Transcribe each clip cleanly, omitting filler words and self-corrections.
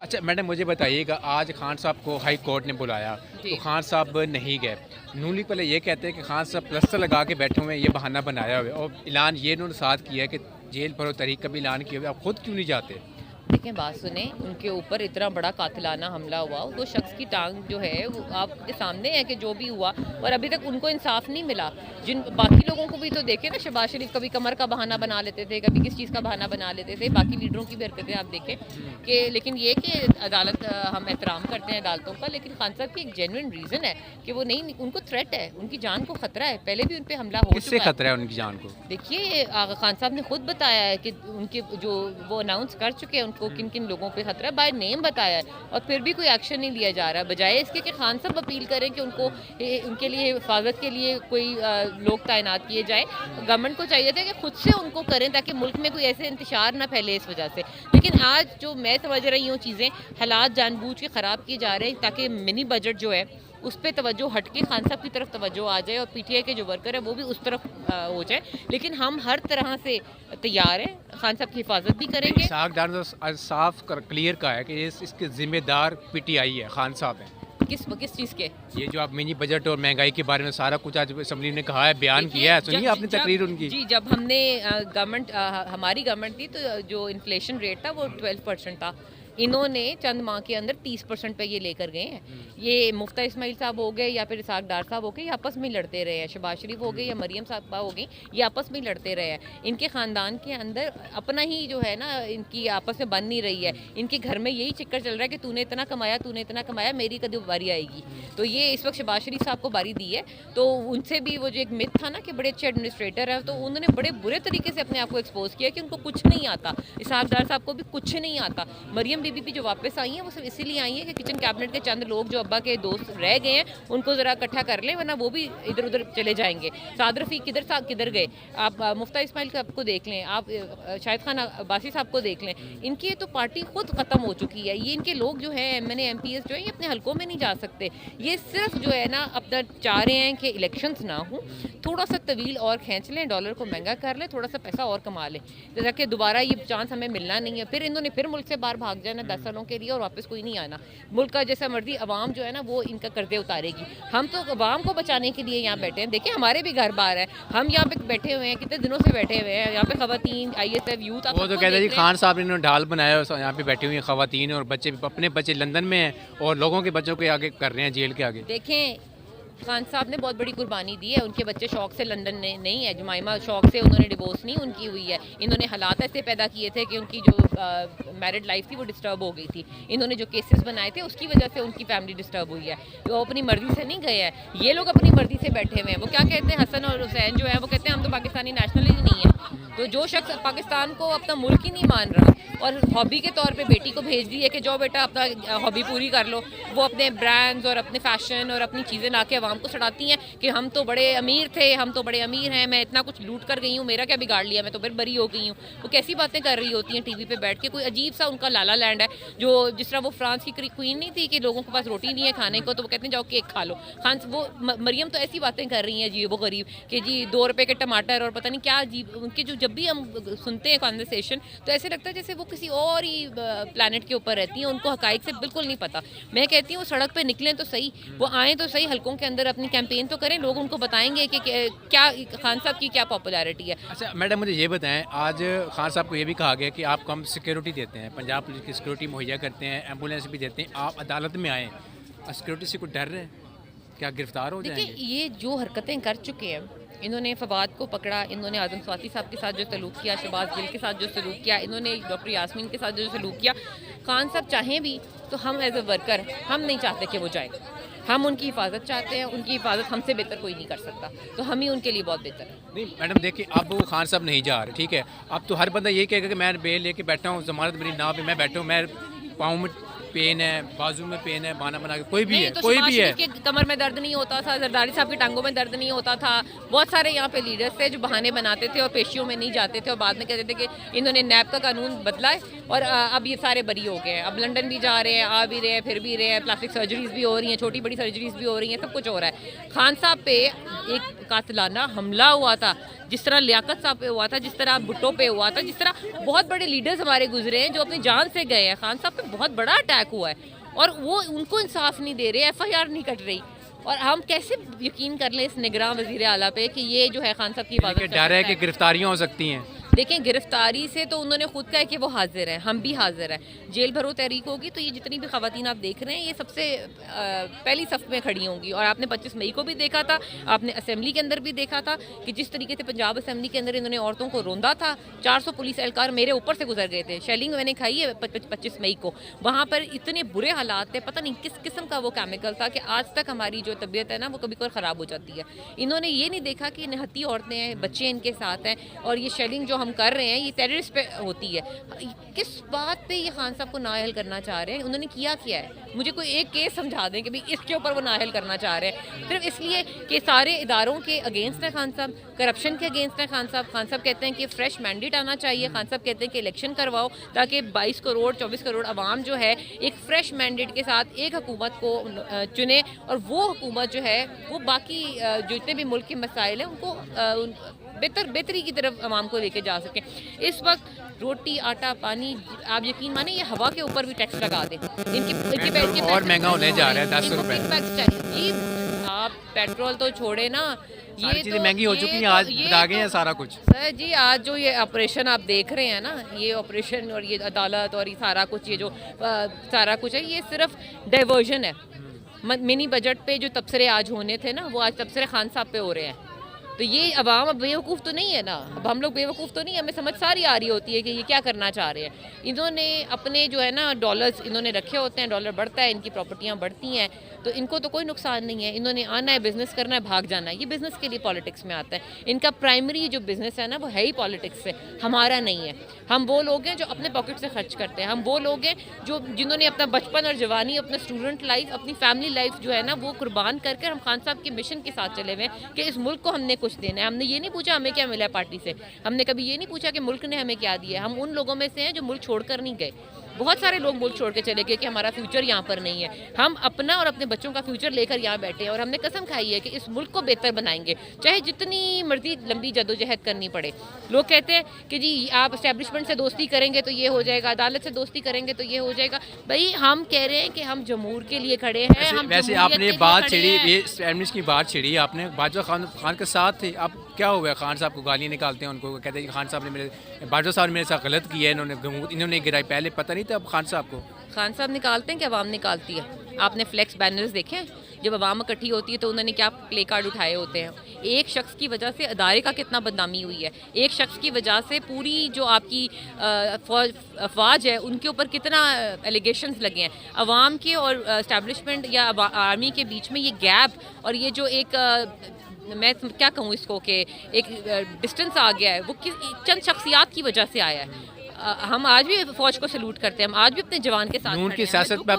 اچھا میڈم مجھے بتائیے گا، آج خان صاحب کو ہائی کورٹ نے بلایا جی تو خان صاحب نہیں گئے. نون لیگ پہلے یہ کہتے ہیں کہ خان صاحب پلسٹر لگا کے بیٹھے ہوئے ہیں، یہ بہانہ بنایا ہوا ہے، اور اعلان یہ انہوں نے ساتھ کیا ہے کہ جیل بھرو تحریک کا بھی اعلان کیا ہوا ہے. آپ خود کیوں نہیں جاتے؟ دیکھیں بات سنیں، ان کے اوپر اتنا بڑا قاتلانہ حملہ ہوا، وہ شخص کی ٹانگ جو ہے وہ آپ کے سامنے ہے کہ جو بھی ہوا، اور ابھی تک ان کو انصاف نہیں ملا. جن باقی لوگوں کو بھی تو دیکھیں نا، شہباز شریف کبھی کمر کا بہانہ بنا لیتے تھے، کبھی کس چیز کا بہانہ بنا لیتے تھے، باقی لیڈروں کی بھی حرکتیں آپ دیکھیں کہ لیکن یہ کہ عدالت ہم احترام کرتے ہیں عدالتوں کا، لیکن خان صاحب کی ایک جینوئن ریزن ہے کہ وہ نہیں، ان کو تھریٹ ہے، ان کی جان کو خطرہ ہے، پہلے بھی ان پہ حملہ ہو کس سے چکا ہے. خطرہ ہے ان کی جان کو؟ دیکھیے آغا خان صاحب نے خود بتایا ہے کہ ان کے جو وہ اناؤنس کر چکے ہیں ان کو کن کن لوگوں پہ خطرہ ہے، بائی نیم بتایا ہے، اور پھر بھی کوئی ایکشن نہیں لیا جا رہا. بجائے اس کے کہ خان صاحب اپیل کریں کہ ان کو ان کے لیے حفاظت کے لیے کوئی لوگ تعینات کیے جائیں. گورنمنٹ کو چاہیے تھا کہ خود سے ان کو کریں تاکہ ملک میں کوئی ایسے انتشار نہ پھیلے اس وجہ سے. لیکن آج جو میں سمجھ رہی ہوں چیزیں حالات جان بوجھ کے خراب کیے جا رہے ہیں تاکہ منی بجٹ جو ہے اس پہ توجہ ہٹ کے خان صاحب کی طرف توجہ آ جائے، اور پی ٹی آئی کے جو ورکر ہے وہ بھی اس طرف ہو جائے. لیکن ہم ہر طرح سے تیار ہیں، خان صاحب کی حفاظت بھی کریں گے. اسحاق ڈار نے صاف کلیئر کہا ہے کہ اس کے ذمہ دار پی ٹی آئی ہے، خان صاحب ہیں. کس چیز کے؟ یہ جو آپ منی بجٹ اور مہنگائی کے بارے میں سارا کچھ آج اسمبلی نے کہا ہے، بیان کیا ہے، سنیے آپ نے تقریر ان کی. جی جب ہم نے گورنمنٹ ہماری گورنمنٹ تھی تو جو انفلیشن ریٹ تھا وہ 12% تھا. انہوں نے چند ماہ کے اندر 30% پہ یہ لے کر گئے ہیں. یہ مفتہ اسماعیل صاحب ہو گئے یا پھر اسحاق ڈار صاحب ہو گئے، یہ آپس میں لڑتے رہے ہیں. شہباز شریف ہو گئے یا مریم صاحبہ ہو گئی، یہ آپس میں لڑتے رہے ہیں. ان کے خاندان کے اندر اپنا ہی جو ہے نا ان کی آپس میں بن نہیں رہی ہے. ان کے گھر میں یہی چکر چل رہا ہے کہ تو نے اتنا کمایا، تو نے اتنا کمایا، میری کدی باری آئے گی. تو یہ اس وقت شہباز شریف صاحب کو باری دی ہے. تو ان سے بھی وہ جو ایک مت تھا نا کہ بڑے اچھے ایڈمنسٹریٹر ہیں، تو انہوں نے بڑے برے طریقے سے اپنے آپ کو ایکسپوز کیا کہ ان کو کچھ نہیں آتا. اسحاق ڈار صاحب کو بھی کچھ نہیں آتا. مریم بی بی بھی جو واپس آئی ہیں وہ صرف اسی لیے آئی ہیں کہ کچن کیبنٹ کے چند لوگ جو ابا کے دوست رہ گئے ہیں ان کو ذرا اکٹھا کر لیں، ورنہ وہ بھی ادھر ادھر چلے جائیں گے. سعد رفیق کدھر گئے؟ آپ مفتہ اسماعیل صاحب کو دیکھ لیں، آپ شاہد خان عباسی صاحب کو دیکھ لیں. ان کی تو پارٹی خود ختم ہو چکی ہے. یہ ان کے لوگ جو ہیں M N A M P S جو ہیں یہ اپنے حلقوں میں نہیں جا سکتے. یہ صرف جو ہے نا اپنا چاہ رہے ہیں کہ الیکشنز نہ ہوں، تھوڑا سا طویل اور کھینچ لیں، ڈالر کو مہنگا کر لیں، تھوڑا سا پیسہ اور کما لیں تاکہ دوبارہ یہ چانس ہمیں ملنا نہیں ہے. پھر انہوں نے پھر ملک سے باہر بھاگ جانا 10 سالوں کے لیے اور واپس کوئی نہیں آنا. ملک کا جیسا مرضی عوام جو ہے نا وہ ان کا قرضے اتارے گی. ہم تو عوام کو بچانے کے لیے یہاں بیٹھے ہیں. دیکھیں ہمارے بھی گھر بار ہے، ہم یہاں پہ بیٹھے ہوئے ہیں، کتنے دنوں سے بیٹھے ہوئے ہیں یہاں پہ. خواتین آئی ایس ایف یوتھ، وہ تو کہتے ہیں جی خان صاحب نے انہوں نے ڈھال بنایا ہے، یہاں پہ بیٹھی ہوئی ہیں خواتین اور بچے، اپنے بچے لندن میں ہیں اور لوگوں کے بچوں کے آگے کر رہے ہیں جیل کے آگے. دیکھیں خان صاحب نے بہت بڑی قربانی دی ہے. ان کے بچے شوق سے لندن نہیں ہے. جمائمہ شوق سے انہوں نے ڈیورس نہیں ان کی ہوئی ہے. انہوں نے حالات ایسے پیدا کیے تھے کہ ان کی جو میرڈ لائف تھی وہ ڈسٹرب ہو گئی تھی. انہوں نے جو کیسز بنائے تھے اس کی وجہ سے ان کی فیملی ڈسٹرب ہوئی ہے. وہ اپنی مرضی سے نہیں گئے ہیں. یہ لوگ اپنی مرضی سے بیٹھے ہوئے ہیں. وہ کیا کہتے ہیں، حسن اور حسین جو ہے وہ کہتے ہیں ہم تو پاکستانی نیشنل ہی نہیں ہیں. تو جو شخص پاکستان کو اپنا ملک ہی نہیں مان رہا اور ہابی کے طور پہ بیٹی کو بھیج دی ہے کہ جاؤ بیٹا اپنا ہابی پوری کر لو، وہ اپنے برانڈز اور اپنے فیشن اور اپنی چیزیں لا کے عوام کو سڑاتی ہیں کہ ہم تو بڑے امیر تھے، ہم تو بڑے امیر ہیں، میں اتنا کچھ لوٹ کر گئی ہوں، میرا کیا بگاڑ لیا، میں تو پھر بری ہو گئی ہوں. وہ کیسی باتیں کر رہی ہوتی ہیں ٹی وی پہ بیٹھ کے. کوئی عجیب سا ان کا لالا لینڈ ہے. جو جس طرح وہ فرانس کی کوئین نہیں تھی کہ لوگوں کے پاس روٹی نہیں ہے کھانے کو تو وہ کہتے ہیں جاؤ کیک کھا لو. وہ مریم تو ایسی باتیں کر رہی ہیں جی وہ غریب کہ جی 2 روپے کے ٹماٹر اور پتہ نہیں کیا عجیب. ان کے جو جب بھی ہم سنتے ہیں کانورسیشن تو ایسے لگتا ہے جیسے وہ کسی اور ہی پلانٹ کے اوپر رہتی ہیں. ان کو حقائق سے بالکل نہیں پتہ. میں کہتی ہوں وہ سڑک پہ نکلیں تو صحیح، وہ آئیں تو صحیح، حلقوں کے اندر اپنی کیمپین تو کریں، لوگ ان کو بتائیں گے کہ کیا خان صاحب کی کیا پاپولیرٹی ہے. اچھا میڈم مجھے یہ بتائیں، آج خان صاحب کو یہ بھی کہا گیا کہ آپ کم سیکیورٹی دیتے ہیں، پنجاب پولیس کی سیکیورٹی مہیا کرتے ہیں، ایمبولینس بھی دیتے ہیں، آپ عدالت میں آئیں، سیکیورٹی سے کوئی ڈر رہے ہیں؟ کیا گرفتار ہو جائیں گے؟ دیکھیں یہ جو حرکتیں کر چکے ہیں، انہوں نے فواد کو پکڑا، انہوں نے اعظم سواتی صاحب کے ساتھ جو سلوک کیا، شہباز گل کے ساتھ جو سلوک کیا، انہوں نے ڈاکٹر یاسمین کے ساتھ جو سلوک کیا. خان صاحب چاہیں بھی تو ہم ایز اے ورکر ہم نہیں چاہتے کہ وہ جائے. ہم ان کی حفاظت چاہتے ہیں. ان کی حفاظت ہم سے بہتر کوئی نہیں کر سکتا، تو ہم ہی ان کے لیے بہت بہتر ہیں. نہیں میڈم دیکھیں اب وہ خان صاحب نہیں جا رہے، ٹھیک ہے، اب تو ہر بندہ یہی کہے گا کہ میں بیل لے کے بیٹھا ہوں، ضمانت میری نہ پہ میں بیٹھا ہوں، میں پاؤں میں پین ہے، بازو میں پین ہے، بانا بنا کے کوئی بھی ہے، کوئی بھی ہے. کہ کمر میں درد نہیں ہوتا تھا، زرداری صاحب کی ٹانگوں میں درد نہیں ہوتا تھا. بہت سارے یہاں پہ لیڈرز تھے جو بہانے بناتے تھے اور پیشیوں میں نہیں جاتے تھے اور بعد میں کہتے تھے کہ انہوں نے نیب کا قانون بدلا ہے اور اب یہ سارے بری ہو گئے ہیں. اب لنڈن بھی جا رہے ہیں, آ بھی رہے ہیں, پھر بھی رہے ہیں, پلاسٹک سرجریز بھی ہو رہی ہیں, چھوٹی بڑی سرجریز بھی ہو رہی ہیں, سب کچھ ہو رہا ہے. خان صاحب پہ ایک قاتلانہ حملہ ہوا تھا, جس طرح لیاقت صاحب پہ ہوا تھا, جس طرح بھٹو پہ ہوا تھا, جس طرح بہت بڑے لیڈرز ہمارے گزرے ہیں جو اپنی جان سے گئے ہیں. خان صاحب پہ بہت بڑا اٹیک ہوا ہے اور وہ ان کو انصاف نہیں دے رہے, ایف آئی آر نہیں کٹ رہی. اور ہم کیسے یقین کر لیں اس نگراں وزیر اعلیٰ پہ کہ یہ جو ہے خان صاحب کی حفاظت ڈر ہے کہ گرفتاریاں ہو سکتی ہیں. دیکھیں گرفتاری سے تو انہوں نے خود کہا کہ وہ حاضر ہیں, ہم بھی حاضر ہیں. جیل بھرو تحریک ہوگی تو یہ جتنی بھی خواتین آپ دیکھ رہے ہیں یہ سب سے پہلی صف میں کھڑی ہوں گی. اور آپ نے 25 مئی کو بھی دیکھا تھا, آپ نے اسمبلی کے اندر بھی دیکھا تھا کہ جس طریقے سے پنجاب اسمبلی کے اندر انہوں نے عورتوں کو روندا تھا. 400 پولیس اہلکار میرے اوپر سے گزر گئے تھے. شیلنگ میں نے کھائی ہے 25 مئی کو, وہاں پر اتنے برے حالات تھے, پتہ نہیں کس قسم کا وہ کیمیکل تھا کہ آج تک ہماری جو طبیعت ہے نا وہ کبھی کبھی خراب ہو جاتی ہے. انہوں نے یہ نہیں دیکھا کہ نہتی عورتیں ہیں, بچے ان کے ساتھ ہیں, اور یہ شیلنگ جو ہم کر رہے ہیں یہ ٹیررسٹ پہ ہوتی ہے. کس بات پہ یہ خان صاحب کو نااہل کرنا چاہ رہے ہیں؟ انہوں نے کیا ہے؟ مجھے کوئی ایک کیس سمجھا دیں کہ بھی اس کے اوپر وہ نااہل کرنا چاہ رہے ہیں, صرف اس لیے کہ سارے اداروں کے اگینسٹ ہے خان صاحب, کرپشن کے اگینسٹ ہے خان صاحب. خان صاحب کہتے ہیں کہ فریش مینڈیٹ آنا چاہیے, خان صاحب کہتے ہیں کہ الیکشن کرواؤ تاکہ 22 کروڑ 24 کروڑ عوام جو ہے ایک فریش مینڈیٹ کے ساتھ ایک حکومت کو چنے, اور وہ حکومت جو ہے وہ باقی جو جتنے بھی ملک کے مسائل ہیں ان کو بہتری کی طرف عوام کو لے کے جا سکیں. اس وقت روٹی آٹا پانی آپ یقین مانیں یہ ہوا کے اوپر بھی ٹیکس لگا دیں, اور مہنگا ہونے جا رہا ہے 10 روپے. جی آپ پیٹرول تو چھوڑے نا, یہ چیزیں مہنگی ہو چکی ہیں, آج بتا گئے ہیں سارا کچھ. سر جی آج جو یہ آپریشن آپ دیکھ رہے ہیں نا, یہ آپریشن اور یہ عدالت اور یہ سارا کچھ, یہ جو سارا کچھ ہے یہ صرف ڈائیورژن ہے. منی بجٹ پہ جو تبصرے آج ہونے تھے نا وہ آج تبصرے خان صاحب پہ ہو رہے ہیں. تو یہ عوام اب بیوقوف تو نہیں ہے نا, اب ہم لوگ بیوقوف تو نہیں, ہمیں سمجھ ساری آ رہی ہوتی ہے کہ یہ کیا کرنا چاہ رہے ہیں. انہوں نے اپنے جو ہے نا ڈالرز انہوں نے رکھے ہوتے ہیں, ڈالر بڑھتا ہے, ان کی پراپرٹیاں بڑھتی ہیں, تو ان کو تو کوئی نقصان نہیں ہے. انہوں نے آنا ہے, بزنس کرنا ہے, بھاگ جانا ہے. یہ بزنس کے لیے پالیٹکس میں آتا ہے. ان کا پرائمری جو بزنس ہے نا وہ ہے ہی پالیٹکس سے, ہمارا نہیں ہے. ہم وہ لوگ ہیں جو اپنے پاکٹ سے خرچ کرتے ہیں, ہم وہ لوگ ہیں جنہوں نے اپنا بچپن اور جوانی, اپنا اسٹوڈنٹ لائف, اپنی فیملی لائف جو ہے نا وہ قربان کر کے ہم خان صاحب کے مشن کے ساتھ چلے ہوئے ہیں کہ اس ملک کو ہم نے کچھ دینا ہے. ہم نے یہ نہیں پوچھا ہمیں کیا ملا ہے پارٹی سے, ہم نے کبھی یہ نہیں پوچھا کہ ملک نے ہمیں کیا دیا ہے. ہم ان لوگوں میں سے ہیں جو ملک چھوڑ کر نہیں گئے. بہت سارے لوگ ملک چھوڑ کے چلے گئے کہ ہمارا فیوچر یہاں پر نہیں ہے. ہم اپنا اور اپنے بچوں کا فیوچر لے کر یہاں بیٹھے ہیں, اور ہم نے قسم کھائی ہے کہ اس ملک کو بہتر بنائیں گے, چاہے جتنی مرضی لمبی جدوجہد کرنی پڑے. لوگ کہتے ہیں کہ جی آپ اسٹیبلشمنٹ سے دوستی کریں گے تو یہ ہو جائے گا, عدالت سے دوستی کریں گے تو یہ ہو جائے گا. بھائی ہم کہہ رہے ہیں کہ ہم جمہور کے لیے کھڑے ہیں. ہم ویسے آپ نے بات چھیڑی, یہ اسٹیبلش کی بات چھیڑی آپ نے, باجوہ خان کے ساتھ تھے, اب کیا ہوا ہے؟ خان صاحب کو گالیاں نکالتے ہیں, ان کو کہتے ہیں کہ خان صاحب نے باجوہ صاحب نے میرے ساتھ غلط کیا ہے, انہوں نے گرائی. پہلے پتہ نہیں تھا اب خان صاحب کو. خان صاحب نکالتے ہیں کہ عوام نکالتی ہے. آپ نے فلیکس بینرز دیکھے ہیں, جب عوام اکٹھی ہوتی ہے تو انہوں نے کیا پلے کارڈ اٹھائے ہوتے ہیں. ایک شخص کی وجہ سے ادارے کا کتنا بدنامی ہوئی ہے, ایک شخص کی وجہ سے پوری جو آپ کی افواج ہے ان کے اوپر کتنا ایلیگیشنز لگے ہیں. عوام کے اور اسٹیبلشمنٹ یا آرمی کے بیچ میں یہ گیپ اور یہ جو ایک میں کیا کہوں اس کو کہ ایک ڈسٹنس آ گیا ہے, وہ چند شخصیات کی وجہ سے آیا ہے. ہم آج بھی فوج کو سلوٹ کرتے ہیں, ہم آج بھی اپنے جوان کے ساتھ. نون کی سیاست پہ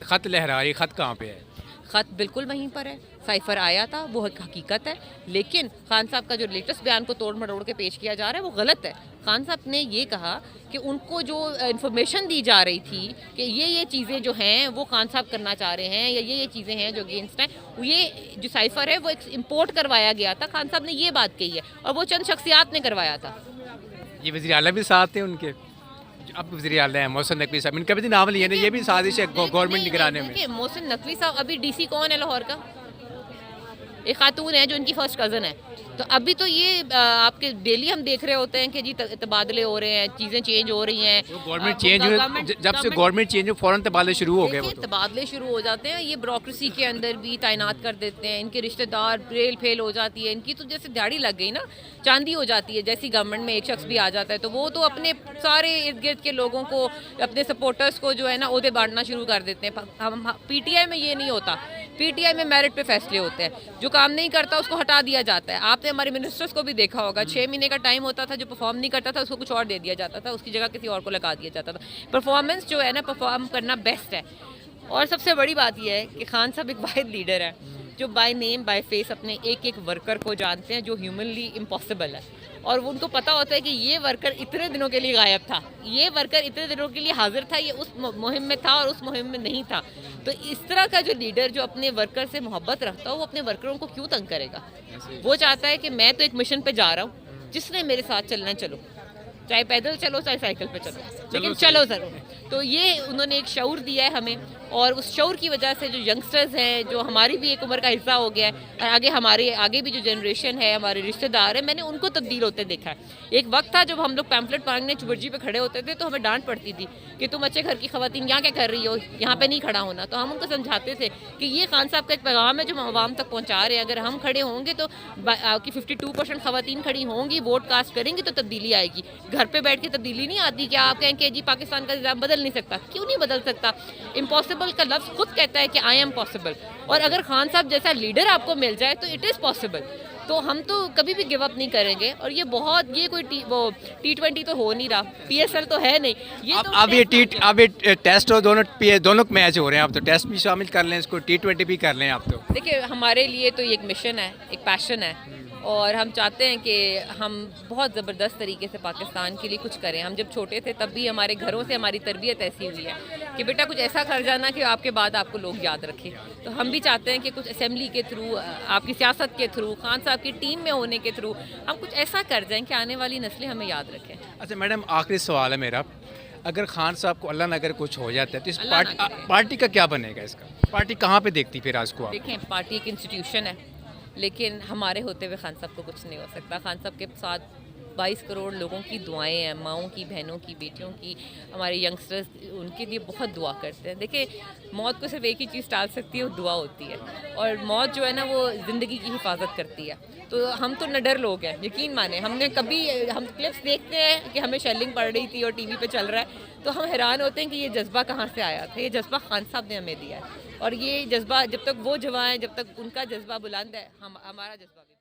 خط لہرا رہی, خط کہاں پہ ہے؟ خط بالکل وہیں پر ہے. سائفر آیا تھا, وہ حقیقت ہے, لیکن خان صاحب کا جو لیٹسٹ بیان کو توڑ مروڑ کے پیش کیا جا رہا ہے وہ غلط ہے. خان صاحب نے یہ کہا کہ ان کو جو انفارمیشن دی جا رہی تھی کہ یہ چیزیں جو ہیں وہ خان صاحب کرنا چاہ رہے ہیں, یا یہ چیزیں ہیں جو اگینسٹ ہیں, یہ جو سائفر ہے وہ امپورٹ کروایا گیا تھا. خان صاحب نے یہ بات کہی ہے, اور وہ چند شخصیات نے کروایا تھا. یہ وزیر اعلیٰ بھی ساتھ تھے ان کے, اب وزیر اعلیٰ ہیں محسن نقوی صاحب, ان کا بھی نام لیا نا, یہ بھی سازش ہے گورنمنٹ نگرانے میں. محسن نقوی صاحب ابھی ڈی سی کون ہے لاہور کا؟ ایک خاتون ہے جو ان کی فرسٹ کزن ہے. تو ابھی تو یہ آپ کے ڈیلی ہم دیکھ رہے ہوتے ہیں کہ جی تبادلے ہو رہے ہیں, چیزیں چینج ہو رہی ہیں. گورنمنٹ چینج ہوئی, جب سے گورنمنٹ چینج ہوئی فوراً تبادلے شروع ہو گئے. تبادلے شروع ہو جاتے ہیں, یہ بیوروکریسی کے اندر بھی تعینات کر دیتے ہیں. ان کے رشتہ دار ریل پھیل ہو جاتی ہے, ان کی تو جیسے دیہڑی لگ گئی نا, چاندی ہو جاتی ہے. جیسی گورنمنٹ میں ایک شخص بھی آ جاتا ہے تو وہ تو اپنے سارے ارد گرد کے لوگوں کو, اپنے سپورٹرز کو جو ہے نا عہدے بانٹنا شروع کر دیتے ہیں. ہم پی ٹی آئی میں یہ نہیں ہوتا. پی ٹی آئی میں میرٹ پہ فیصلے ہوتے ہیں, جو کام نہیں کرتا اس کو ہٹا دیا جاتا ہے. آپ نے ہمارے منسٹرز کو بھی دیکھا ہوگا, 6 مہینے کا ٹائم ہوتا تھا, جو پرفارم نہیں کرتا تھا اس کو کچھ اور دے دیا جاتا تھا, اس کی جگہ کسی اور کو لگا دیا جاتا تھا. پرفارمنس جو ہے نا پرفارم کرنا بیسٹ ہے. اور سب سے بڑی بات یہ ہے کہ خان صاحب ایک واحد لیڈر ہے جو بائی نیم بائی فیس اپنے ایک ایک ورکر کو جانتے ہیں, جو ہیومنلی امپاسبل ہے. اور وہ ان کو پتہ ہوتا ہے کہ یہ ورکر اتنے دنوں کے لیے غائب تھا, یہ ورکر اتنے دنوں کے لیے حاضر تھا, یہ اس مہم میں تھا اور اس مہم میں نہیں تھا. تو اس طرح کا جو لیڈر جو اپنے ورکر سے محبت رکھتا ہو وہ اپنے ورکروں کو کیوں تنگ کرے گا؟ وہ چاہتا ہے کہ میں تو ایک مشن پہ جا رہا ہوں, جس نے میرے ساتھ چلنا ہے چلو, چاہے پیدل چلو چاہے سائیکل پہ چلو, لیکن چلو ضرور. تو یہ انہوں نے ایک شعور دیا ہے ہمیں, اور اس شعور کی وجہ سے جو ینگسٹرز ہیں, جو ہماری بھی ایک عمر کا حصہ ہو گیا ہے, اور آگے بھی جو جنریشن ہے, ہمارے رشتہ دار ہیں, میں نے ان کو تبدیل ہوتے دیکھا ہے. ایک وقت تھا جب ہم لوگ پیمفلٹ مانگنے چبرجی پہ کھڑے ہوتے تھے تو ہمیں ڈانٹ پڑتی تھی کہ تم اچھے گھر کی خواتین یہاں کیا کر رہی ہو, یہاں پہ نہیں کھڑا ہونا. تو ہم ان کو سمجھاتے تھے کہ یہ خان صاحب کا ایک پیغام ہے جو ہم عوام تک پہنچا رہے ہیں. اگر ہم کھڑے ہوں گے تو آپ کی 52% خواتین کھڑی ہوں گی, ووٹ کاسٹ کریں گی تو تبدیلی آئے گی. گھر پہ بیٹھ کے تبدیلی نہیں آتی کہ آپ کہیں کہ جی پاکستان کا نظام بدل نہیں سکتا. کیوں نہیں بدل سکتا؟ امپاسبل کا لفظ خود کہتا ہے کہ آئی ایم پاسبل, اور اگر خان صاحب جیسا لیڈر آپ کو مل جائے تو اٹ از پاسبل. تو ہم تو کبھی بھی گیو اپ نہیں کریں گے. اور یہ کوئی T20 تو ہو نہیں رہا, PSL تو ہے نہیں, یہ تو اب یہ ٹیسٹ ہو, دونوں میچ ہو رہے ہیں, آپ تو ٹیسٹ بھی شامل کر لیں, اس کو T20 بھی کر لیں آپ تو. دیکھیں ہمارے لیے تو یہ ایک مشن ہے, ایک پیشن ہے, اور ہم چاہتے ہیں کہ ہم بہت زبردست طریقے سے پاکستان کے لیے کچھ کریں. ہم جب چھوٹے تھے تب بھی ہمارے گھروں سے ہماری تربیت ایسی ہوئی ہے کہ بیٹا کچھ ایسا کر جانا کہ آپ کے بعد آپ کو لوگ یاد رکھیں. تو ہم بھی چاہتے ہیں کہ کچھ اسمبلی کے تھرو, آپ کی سیاست کے تھرو, خان صاحب کی ٹیم میں ہونے کے تھرو ہم کچھ ایسا کر جائیں کہ آنے والی نسلیں ہمیں یاد رکھیں. اچھا میڈم, آخری سوال ہے میرا, اگر خان صاحب کو اللہ نہ اگر کچھ ہو جاتا ہے تو اس اللہ نہ کرے. پارٹی کا کیا بنے گا؟ اس کا پارٹی کہاں پہ دیکھتی پھر آج کو آپ؟ دیکھیں پارٹی ایک انسٹیٹیوشن ہے, لیکن ہمارے ہوتے ہوئے خان صاحب کو کچھ نہیں ہو سکتا. خان صاحب کے ساتھ 22 کروڑ لوگوں کی دعائیں ہیں, ماؤں کی, بہنوں کی, بیٹیوں کی, ہمارے ینگسٹرز ان کے لیے بہت دعا کرتے ہیں. دیکھیں موت کو صرف ایک ہی چیز ٹال سکتی ہے, وہ دعا ہوتی ہے, اور موت جو ہے نا وہ زندگی کی حفاظت کرتی ہے. تو ہم تو نڈر لوگ ہیں, یقین مانیں. ہم نے کبھی ہم کلپس دیکھتے ہیں کہ ہمیں شیلنگ پڑ رہی تھی اور ٹی وی پہ چل رہا ہے, تو ہم حیران ہوتے ہیں کہ یہ جذبہ کہاں سے آیا تھا. یہ جذبہ خان صاحب نے ہمیں دیا ہے, اور یہ جذبہ جب تک وہ جوان ہیں, جب تک ان کا جذبہ بلند ہے, ہمارا جذبہ بھی